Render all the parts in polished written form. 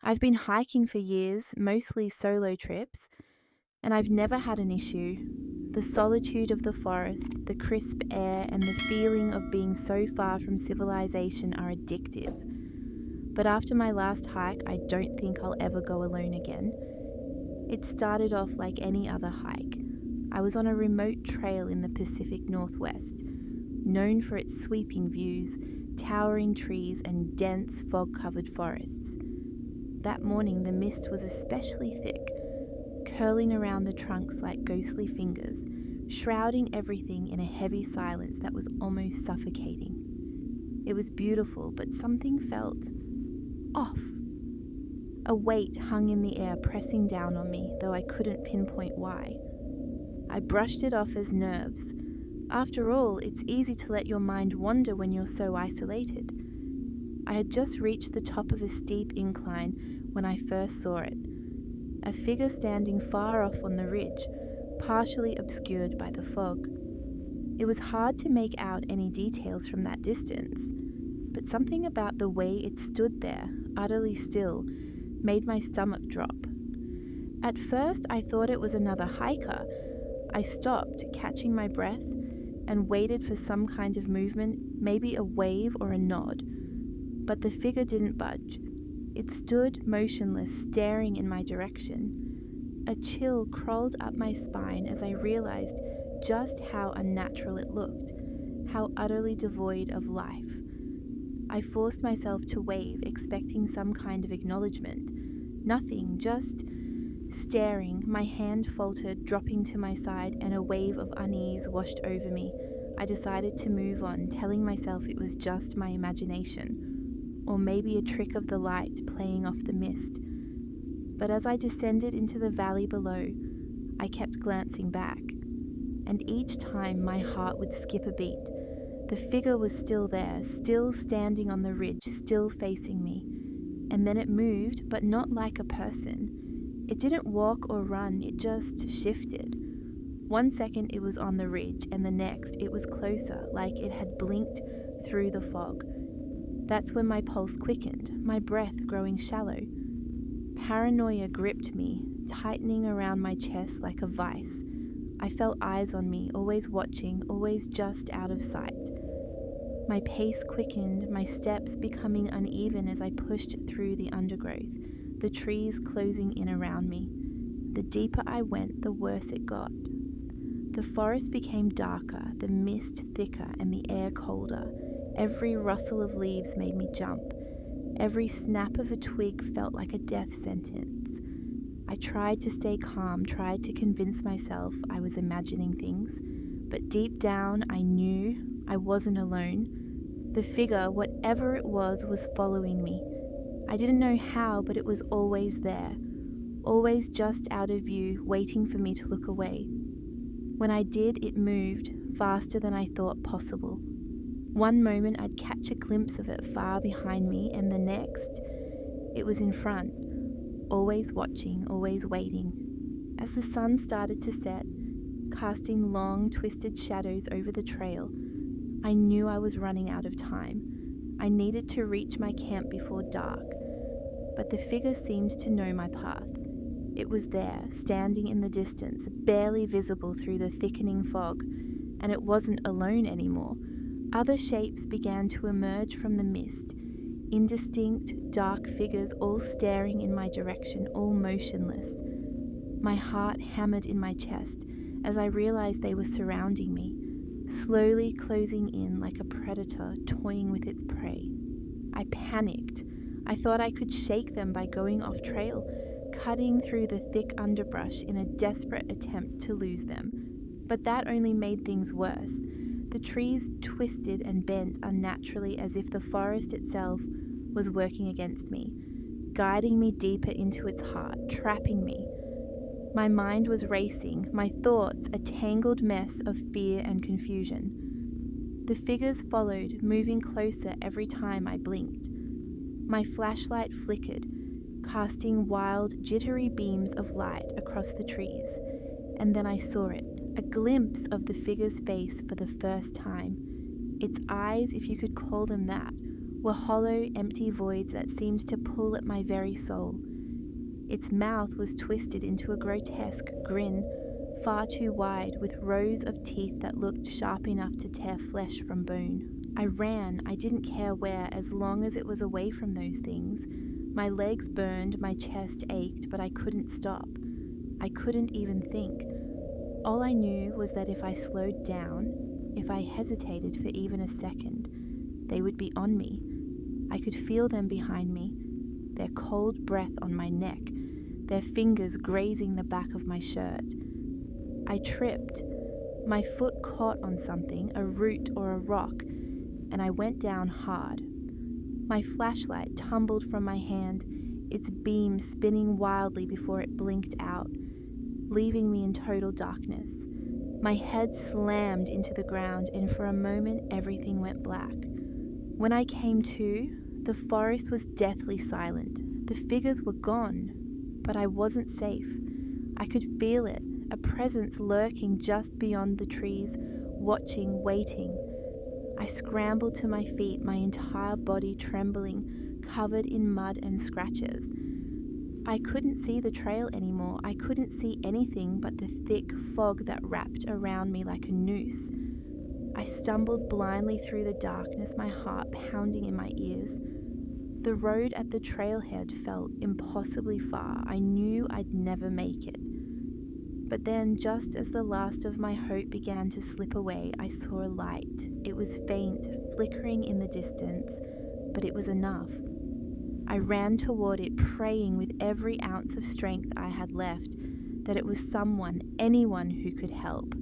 I've been hiking for years, mostly solo trips, and I've never had an issue. The solitude of the forest, the crisp air, and the feeling of being so far from civilization are addictive. But after my last hike, I don't think I'll ever go alone again. It started off like any other hike. I was on a remote trail in the Pacific Northwest, known for its sweeping views, towering trees, and dense fog-covered forests. That morning, the mist was especially thick, curling around the trunks like ghostly fingers, shrouding everything in a heavy silence that was almost suffocating. It was beautiful, but something felt off. A weight hung in the air, pressing down on me, though I couldn't pinpoint why. I brushed it off as nerves. After all, it's easy to let your mind wander when you're so isolated. I had just reached the top of a steep incline when I first saw it. A figure standing far off on the ridge, partially obscured by the fog. It was hard to make out any details from that distance, but something about the way it stood there, utterly still, made my stomach drop. At first, I thought it was another hiker. I stopped, catching my breath, and waited for some kind of movement, maybe a wave or a nod. But the figure didn't budge. It stood motionless, staring in my direction. A chill crawled up my spine as I realized just how unnatural it looked, how utterly devoid of life. I forced myself to wave, expecting some kind of acknowledgement. Nothing, just staring. My hand faltered, dropping to my side, and a wave of unease washed over me. I decided to move on, telling myself it was just my imagination, or maybe a trick of the light playing off the mist. But as I descended into the valley below, I kept glancing back, and each time my heart would skip a beat. The figure was still there, still standing on the ridge, still facing me. And then it moved, but not like a person. It didn't walk or run, it just shifted. 1 second it was on the ridge, and the next it was closer, like it had blinked through the fog. That's when my pulse quickened, my breath growing shallow. Paranoia gripped me, tightening around my chest like a vice. I felt eyes on me, always watching, always just out of sight. My pace quickened, my steps becoming uneven as I pushed through the undergrowth, the trees closing in around me. The deeper I went, the worse it got. The forest became darker, the mist thicker, and the air colder. Every rustle of leaves made me jump. Every snap of a twig felt like a death sentence. I tried to stay calm, tried to convince myself I was imagining things, but deep down I knew I wasn't alone. The figure, whatever it was following me. I didn't know how, but it was always there, always just out of view, waiting for me to look away. When I did, it moved, faster than I thought possible. One moment I'd catch a glimpse of it far behind me, and the next, it was in front, always watching, always waiting. As the sun started to set, casting long, twisted shadows over the trail, I knew I was running out of time. I needed to reach my camp before dark, but the figure seemed to know my path. It was there, standing in the distance, barely visible through the thickening fog, and it wasn't alone anymore. Other shapes began to emerge from the mist, indistinct, dark figures all staring in my direction, all motionless. My heart hammered in my chest as I realized they were surrounding me, slowly closing in like a predator toying with its prey. I panicked. I thought I could shake them by going off trail, cutting through the thick underbrush in a desperate attempt to lose them. But that only made things worse. The trees twisted and bent unnaturally as if the forest itself was working against me, guiding me deeper into its heart, trapping me. My mind was racing, my thoughts a tangled mess of fear and confusion. The figures followed, moving closer every time I blinked. My flashlight flickered, casting wild, jittery beams of light across the trees, and then I saw it, a glimpse of the figure's face for the first time. Its eyes, if you could call them that, were hollow, empty voids that seemed to pull at my very soul. Its mouth was twisted into a grotesque grin, far too wide, with rows of teeth that looked sharp enough to tear flesh from bone. I ran, I didn't care where, as long as it was away from those things. My legs burned, my chest ached, but I couldn't stop. I couldn't even think. All I knew was that if I slowed down, if I hesitated for even a second, they would be on me. I could feel them behind me, their cold breath on my neck, their fingers grazing the back of my shirt. I tripped. My foot caught on something, a root or a rock, and I went down hard. My flashlight tumbled from my hand, its beam spinning wildly before it blinked out, leaving me in total darkness. My head slammed into the ground, and for a moment everything went black. When I came to, the forest was deathly silent. The figures were gone, but I wasn't safe. I could feel it, a presence lurking just beyond the trees, watching, waiting. I scrambled to my feet, my entire body trembling, covered in mud and scratches. I couldn't see the trail anymore. I couldn't see anything but the thick fog that wrapped around me like a noose. I stumbled blindly through the darkness, my heart pounding in my ears. The road at the trailhead felt impossibly far. I knew I'd never make it. But then, just as the last of my hope began to slip away, I saw a light. It was faint, flickering in the distance, but it was enough. I ran toward it, praying with every ounce of strength I had left that it was someone, anyone who could help.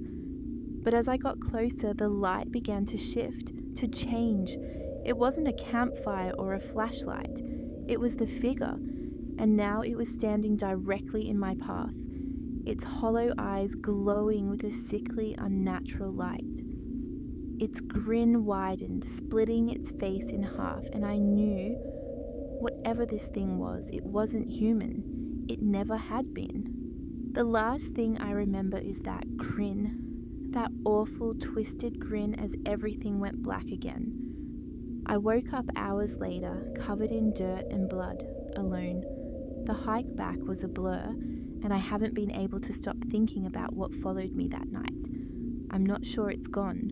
But as I got closer, the light began to shift, to change. It wasn't a campfire or a flashlight. It was the figure, and now it was standing directly in my path, its hollow eyes glowing with a sickly, unnatural light. Its grin widened, splitting its face in half, and I knew, whatever this thing was, it wasn't human. It never had been. The last thing I remember is that grin, that awful, twisted grin as everything went black again. I woke up hours later, covered in dirt and blood, alone. The hike back was a blur, and I haven't been able to stop thinking about what followed me that night. I'm not sure it's gone.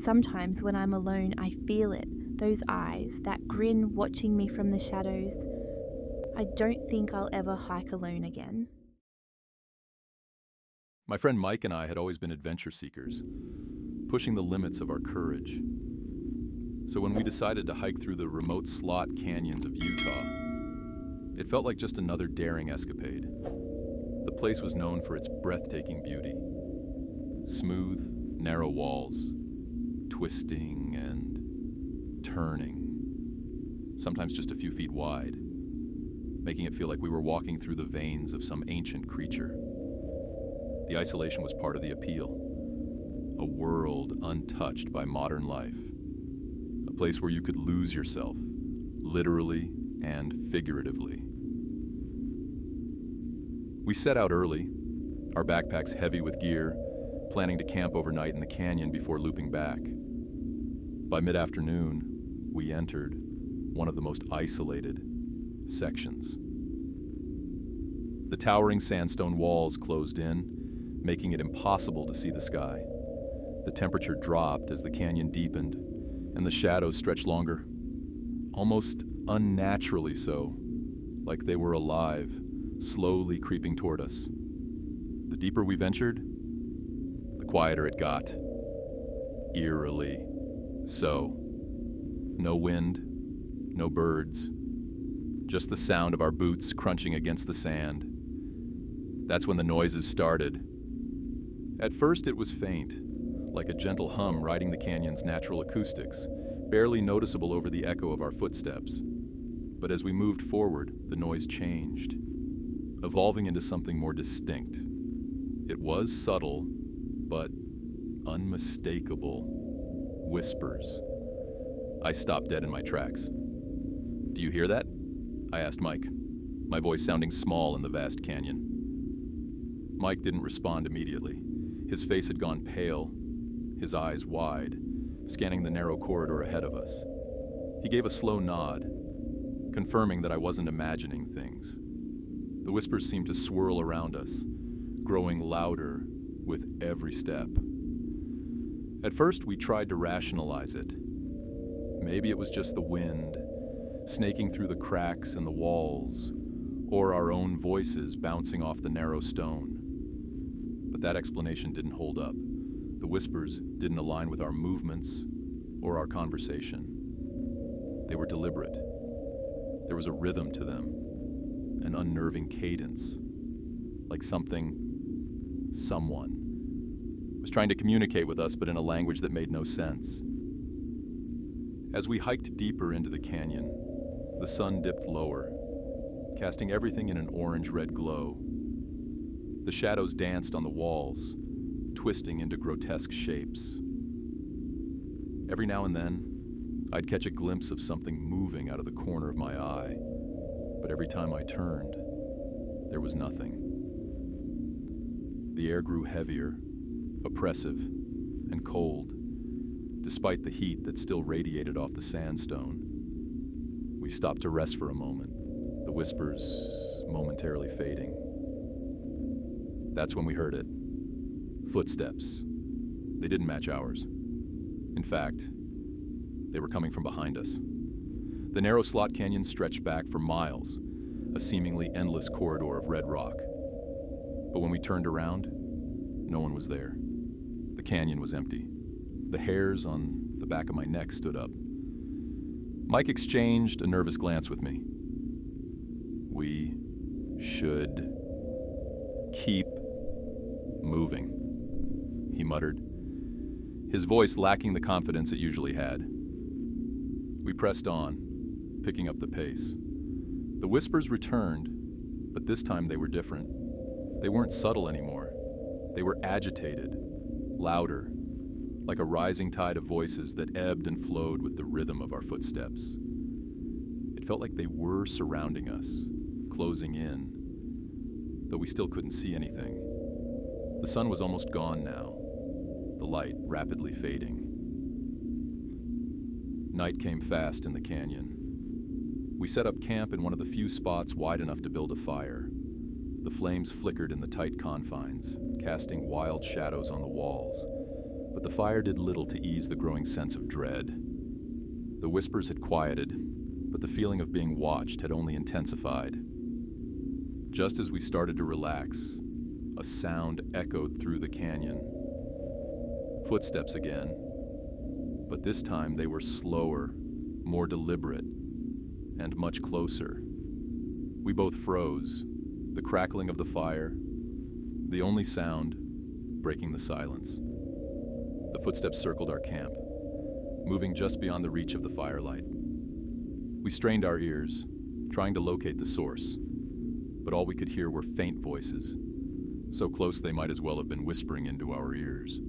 Sometimes when I'm alone, I feel it, those eyes, that grin watching me from the shadows. I don't think I'll ever hike alone again. My friend Mike and I had always been adventure seekers, pushing the limits of our courage. So when we decided to hike through the remote slot canyons of Utah, it felt like just another daring escapade. The place was known for its breathtaking beauty. Smooth, narrow walls, twisting and turning, sometimes just a few feet wide, making it feel like we were walking through the veins of some ancient creature. The isolation was part of the appeal. A world untouched by modern life. A place where you could lose yourself, literally and figuratively. We set out early, our backpacks heavy with gear, planning to camp overnight in the canyon before looping back. By mid-afternoon, we entered one of the most isolated sections. The towering sandstone walls closed in, making it impossible to see the sky. The temperature dropped as the canyon deepened, and the shadows stretched longer, almost unnaturally so, like they were alive, slowly creeping toward us. The deeper we ventured, the quieter it got. Eerily so. No wind, no birds, just the sound of our boots crunching against the sand. That's when the noises started. At first it was faint, like a gentle hum riding the canyon's natural acoustics, barely noticeable over the echo of our footsteps. But as we moved forward, the noise changed, evolving into something more distinct. It was subtle, but unmistakable. Whispers. I stopped dead in my tracks. "Do you hear that?" I asked Mike, my voice sounding small in the vast canyon. Mike didn't respond immediately. His face had gone pale, his eyes wide, scanning the narrow corridor ahead of us. He gave a slow nod, confirming that I wasn't imagining things. The whispers seemed to swirl around us, growing louder with every step. At first, we tried to rationalize it. Maybe it was just the wind, snaking through the cracks in the walls, or our own voices bouncing off the narrow stone. But that explanation didn't hold up. The whispers didn't align with our movements or our conversation. They were deliberate. There was a rhythm to them, an unnerving cadence, like someone was trying to communicate with us, but in a language that made no sense. As we hiked deeper into the canyon, the sun dipped lower, casting everything in an orange-red glow. The shadows danced on the walls, twisting into grotesque shapes. Every now and then, I'd catch a glimpse of something moving out of the corner of my eye, but every time I turned, there was nothing. The air grew heavier, oppressive, and cold, despite the heat that still radiated off the sandstone. We stopped to rest for a moment, the whispers momentarily fading. That's when we heard it. Footsteps. They didn't match ours. In fact, they were coming from behind us. The narrow slot canyon stretched back for miles, a seemingly endless corridor of red rock. But when we turned around, no one was there. The canyon was empty. The hairs on the back of my neck stood up. Mike exchanged a nervous glance with me. We should keep moving, he muttered, his voice lacking the confidence it usually had. We pressed on, picking up the pace. The whispers returned, but this time they were different. They weren't subtle anymore. They were agitated, louder, like a rising tide of voices that ebbed and flowed with the rhythm of our footsteps. It felt like they were surrounding us, closing in, though we still couldn't see anything. The sun was almost gone now, the light rapidly fading. Night came fast in the canyon. We set up camp in one of the few spots wide enough to build a fire. The flames flickered in the tight confines, casting wild shadows on the walls, but the fire did little to ease the growing sense of dread. The whispers had quieted, but the feeling of being watched had only intensified. Just as we started to relax, a sound echoed through the canyon. Footsteps again, but this time they were slower, more deliberate, and much closer. We both froze, the crackling of the fire, the only sound breaking the silence. The footsteps circled our camp, moving just beyond the reach of the firelight. We strained our ears, trying to locate the source, but all we could hear were faint voices, so close they might as well have been whispering into our ears.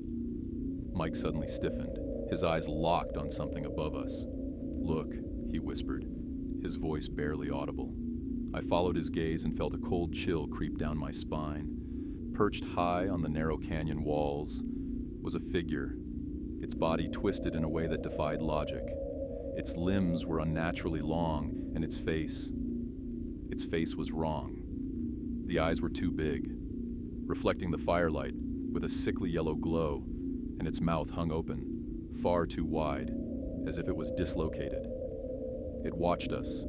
Mike suddenly stiffened, his eyes locked on something above us. "Look," he whispered, his voice barely audible. I followed his gaze and felt a cold chill creep down my spine. Perched high on the narrow canyon walls was a figure, its body twisted in a way that defied logic. Its limbs were unnaturally long, and its face was wrong. The eyes were too big, reflecting the firelight with a sickly yellow glow, and its mouth hung open, far too wide, as if it was dislocated. It watched us,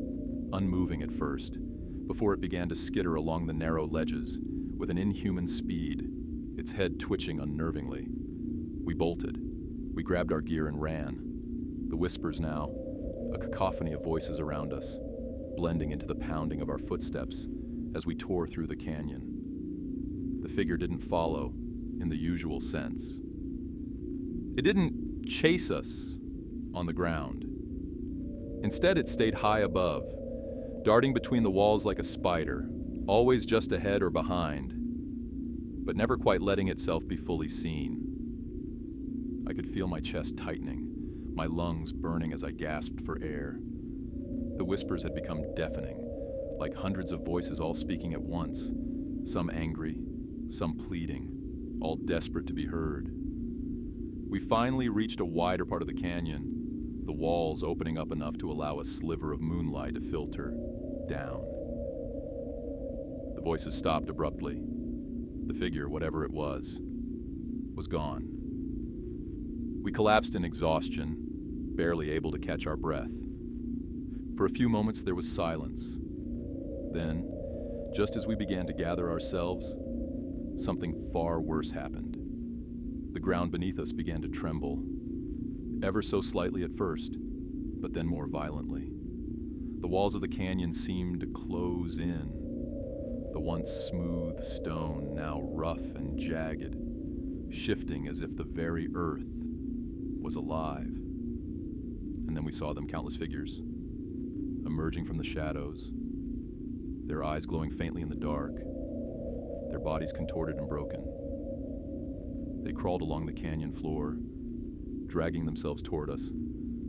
unmoving at first, before it began to skitter along the narrow ledges with an inhuman speed, its head twitching unnervingly. We bolted. We grabbed our gear and ran. The whispers now, a cacophony of voices around us, blending into the pounding of our footsteps as we tore through the canyon. The figure didn't follow in the usual sense. It didn't chase us on the ground. Instead, it stayed high above, darting between the walls like a spider, always just ahead or behind, but never quite letting itself be fully seen. I could feel my chest tightening, my lungs burning as I gasped for air. The whispers had become deafening, like hundreds of voices all speaking at once, some angry, some pleading, all desperate to be heard. We finally reached a wider part of the canyon, the walls opening up enough to allow a sliver of moonlight to filter down. The voices stopped abruptly. The figure, whatever it was gone. We collapsed in exhaustion, barely able to catch our breath. For a few moments there was silence. Then, just as we began to gather ourselves, something far worse happened. The ground beneath us began to tremble, ever so slightly at first, but then more violently. The walls of the canyon seemed to close in, the once smooth stone now rough and jagged, shifting as if the very earth was alive. And then we saw them, countless figures, emerging from the shadows, their eyes glowing faintly in the dark, their bodies contorted and broken. They crawled along the canyon floor, dragging themselves toward us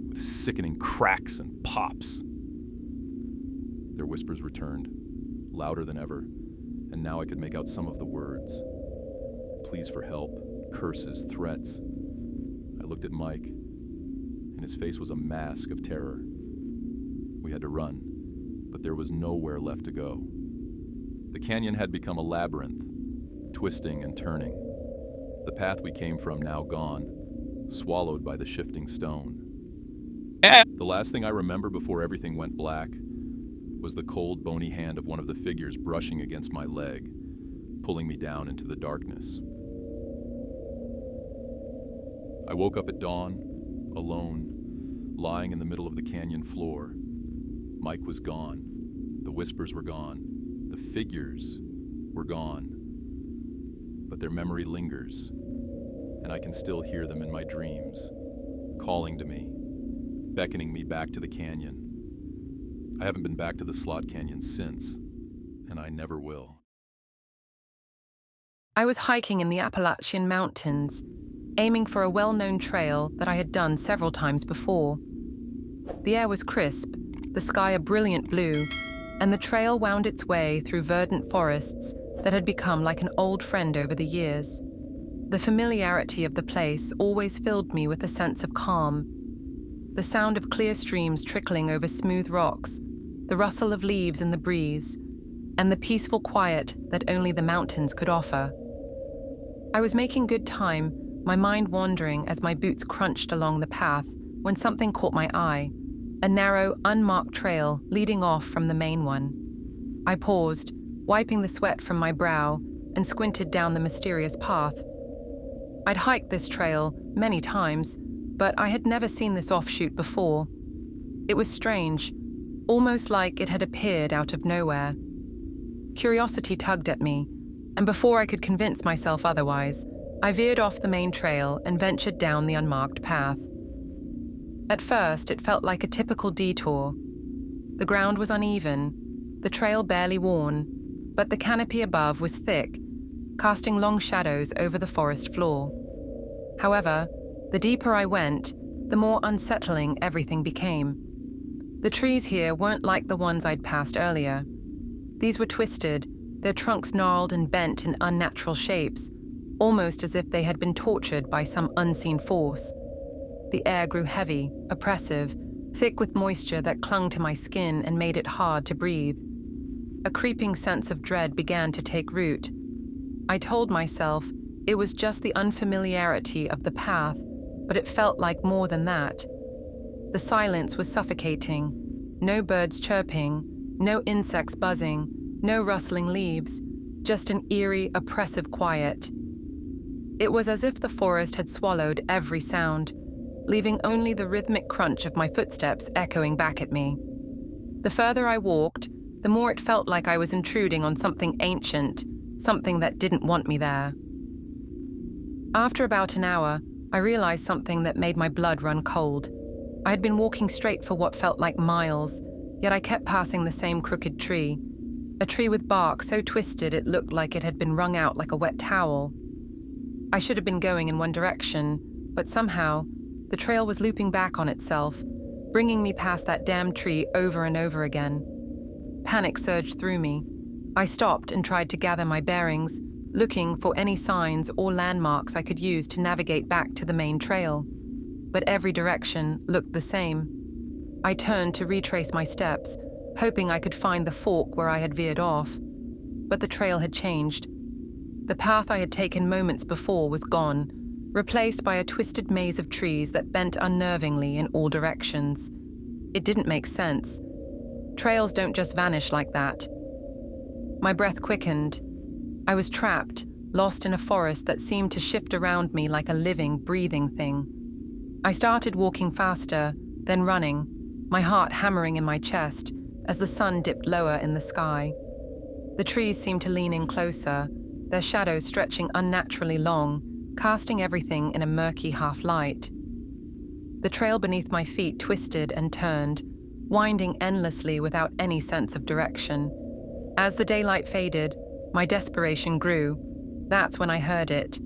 with sickening cracks and pops. Their whispers returned, louder than ever, and now I could make out some of the words. Pleas for help, curses, threats. I looked at Mike, and his face was a mask of terror. We had to run, but there was nowhere left to go. The canyon had become a labyrinth, twisting and turning. The path we came from now gone, swallowed by the shifting stone. The last thing I remember before everything went black was the cold, bony hand of one of the figures brushing against my leg, pulling me down into the darkness. I woke up at dawn, alone, lying in the middle of the canyon floor. Mike was gone. The whispers were gone. The figures were gone. But their memory lingers, and I can still hear them in my dreams, calling to me, beckoning me back to the canyon. I haven't been back to the Slot Canyon since, and I never will. I was hiking in the Appalachian Mountains, aiming for a well-known trail that I had done several times before. The air was crisp, the sky a brilliant blue, and the trail wound its way through verdant forests that had become like an old friend over the years. The familiarity of the place always filled me with a sense of calm. The sound of clear streams trickling over smooth rocks, the rustle of leaves in the breeze, and the peaceful quiet that only the mountains could offer. I was making good time, my mind wandering as my boots crunched along the path, when something caught my eye, a narrow, unmarked trail leading off from the main one. I paused, wiping the sweat from my brow, and squinted down the mysterious path. I'd hiked this trail many times, but I had never seen this offshoot before. It was strange, almost like it had appeared out of nowhere. Curiosity tugged at me, and before I could convince myself otherwise, I veered off the main trail and ventured down the unmarked path. At first, it felt like a typical detour. The ground was uneven, the trail barely worn, but the canopy above was thick, casting long shadows over the forest floor. However, the deeper I went, the more unsettling everything became. The trees here weren't like the ones I'd passed earlier. These were twisted, their trunks gnarled and bent in unnatural shapes, almost as if they had been tortured by some unseen force. The air grew heavy, oppressive, thick with moisture that clung to my skin and made it hard to breathe. A creeping sense of dread began to take root. I told myself it was just the unfamiliarity of the path, but it felt like more than that. The silence was suffocating. No birds chirping, no insects buzzing, no rustling leaves, just an eerie, oppressive quiet. It was as if the forest had swallowed every sound, leaving only the rhythmic crunch of my footsteps echoing back at me. The further I walked, the more it felt like I was intruding on something ancient, something that didn't want me there. After about an hour, I realized something that made my blood run cold. I had been walking straight for what felt like miles, yet I kept passing the same crooked tree, a tree with bark so twisted it looked like it had been wrung out like a wet towel. I should have been going in one direction, but somehow, the trail was looping back on itself, bringing me past that damned tree over and over again. Panic surged through me. I stopped and tried to gather my bearings, looking for any signs or landmarks I could use to navigate back to the main trail. but every direction looked the same. I turned to retrace my steps, hoping I could find the fork where I had veered off. But the trail had changed. The path I had taken moments before was gone, replaced by a twisted maze of trees that bent unnervingly in all directions. It didn't make sense. Trails don't just vanish like that. My breath quickened. I was trapped, lost in a forest that seemed to shift around me like a living, breathing thing. I started walking faster, then running, my heart hammering in my chest as the sun dipped lower in the sky. The trees seemed to lean in closer, their shadows stretching unnaturally long, casting everything in a murky half-light. The trail beneath my feet twisted and turned, winding endlessly without any sense of direction. As the daylight faded, my desperation grew. That's when I heard it.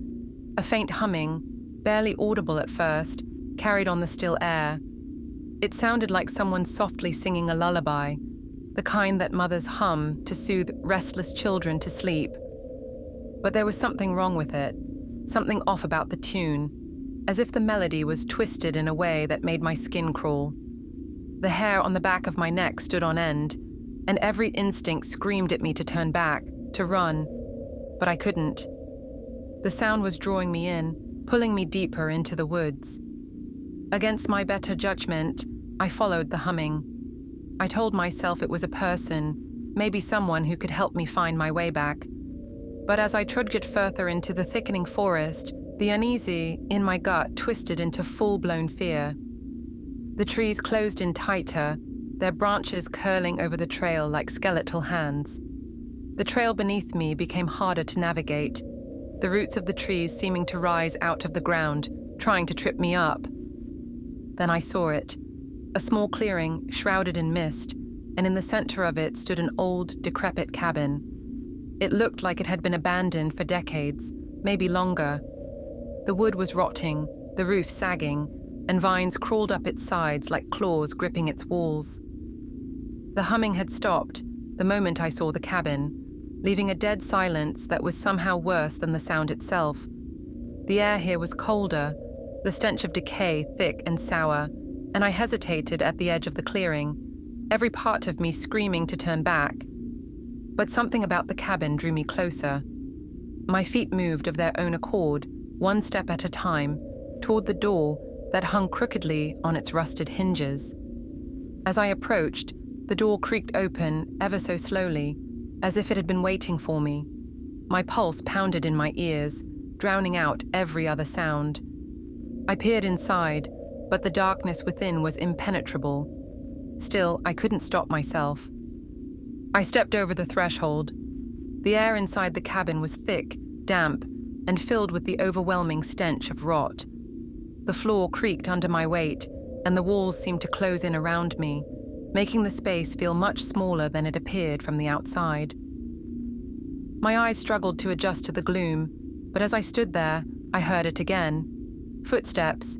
A faint humming, barely audible at first, carried on the still air. It sounded like someone softly singing a lullaby, the kind that mothers hum to soothe restless children to sleep. But there was something wrong with it, something off about the tune, as if the melody was twisted in a way that made my skin crawl. The hair on the back of my neck stood on end, and every instinct screamed at me to turn back, to run, but I couldn't. The sound was drawing me in, pulling me deeper into the woods. Against my better judgment, I followed the humming. I told myself it was a person, maybe someone who could help me find my way back. But as I trudged further into the thickening forest, the uneasy in my gut twisted into full-blown fear. The trees closed in tighter, their branches curling over the trail like skeletal hands. The trail beneath me became harder to navigate, the roots of the trees seeming to rise out of the ground, trying to trip me up. Then I saw it, a small clearing shrouded in mist, and in the center of it stood an old, decrepit cabin. It looked like it had been abandoned for decades, maybe longer. The wood was rotting, the roof sagging, and vines crawled up its sides like claws gripping its walls. The humming had stopped the moment I saw the cabin, leaving a dead silence that was somehow worse than the sound itself. The air here was colder, the stench of decay thick and sour, and I hesitated at the edge of the clearing, every part of me screaming to turn back. But something about the cabin drew me closer. My feet moved of their own accord, one step at a time, toward the door that hung crookedly on its rusted hinges. As I approached, the door creaked open ever so slowly, as if it had been waiting for me. My pulse pounded in my ears, drowning out every other sound. I peered inside, but the darkness within was impenetrable. Still, I couldn't stop myself. I stepped over the threshold. The air inside the cabin was thick, damp, and filled with the overwhelming stench of rot. The floor creaked under my weight, and the walls seemed to close in around me, making the space feel much smaller than it appeared from the outside. My eyes struggled to adjust to the gloom, but as I stood there, I heard it again. Footsteps,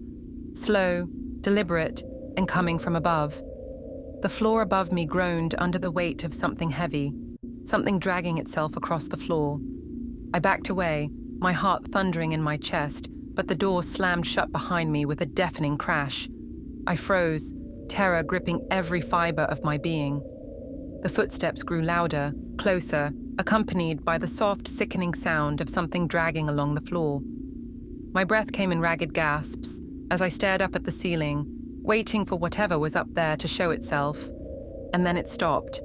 slow, deliberate, and coming from above. The floor above me groaned under the weight of something heavy, something dragging itself across the floor. I backed away, my heart thundering in my chest, but the door slammed shut behind me with a deafening crash. I froze, terror gripping every fiber of my being. The footsteps grew louder, closer, accompanied by the soft, sickening sound of something dragging along the floor. My breath came in ragged gasps as I stared up at the ceiling, waiting for whatever was up there to show itself. And then it stopped.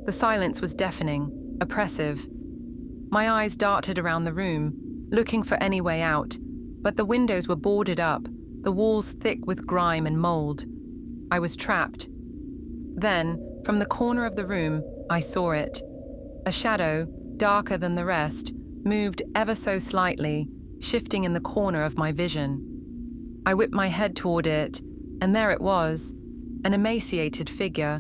The silence was deafening, oppressive. My eyes darted around the room, looking for any way out, but the windows were boarded up, the walls thick with grime and mold. I was trapped. Then, from the corner of the room, I saw it. A shadow, darker than the rest, moved ever so slightly, shifting in the corner of my vision. I whipped my head toward it, and there it was, an emaciated figure,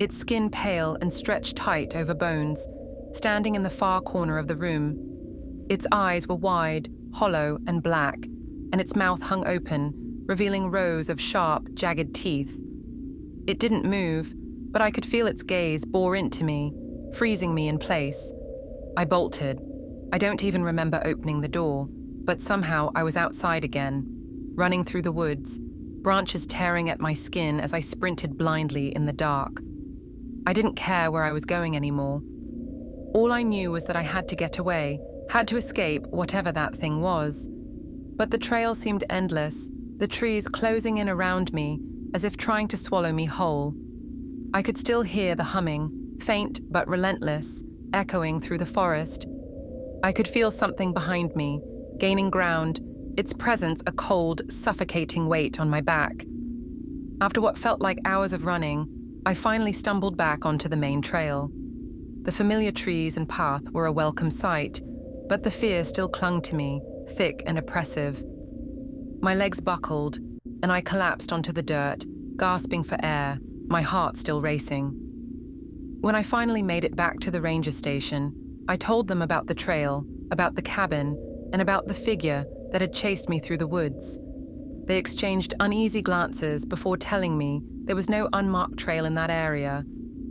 its skin pale and stretched tight over bones, standing in the far corner of the room. Its eyes were wide, hollow, and black, and its mouth hung open, revealing rows of sharp, jagged teeth. It didn't move, but I could feel its gaze bore into me, freezing me in place. I bolted. I don't even remember opening the door, but somehow I was outside again, running through the woods, branches tearing at my skin as I sprinted blindly in the dark. I didn't care where I was going anymore. All I knew was that I had to get away, had to escape whatever that thing was. But the trail seemed endless, the trees closing in around me as if trying to swallow me whole. I could still hear the humming, faint but relentless, echoing through the forest. I could feel something behind me, gaining ground, its presence a cold, suffocating weight on my back. After what felt like hours of running, I finally stumbled back onto the main trail. The familiar trees and path were a welcome sight, but the fear still clung to me, thick and oppressive. My legs buckled, and I collapsed onto the dirt, gasping for air, my heart still racing. When I finally made it back to the ranger station, I told them about the trail, about the cabin, and about the figure that had chased me through the woods. They exchanged uneasy glances before telling me there was no unmarked trail in that area,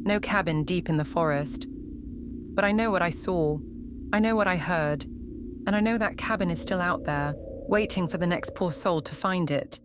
no cabin deep in the forest. But I know what I saw, I know what I heard, and I know that cabin is still out there, waiting for the next poor soul to find it.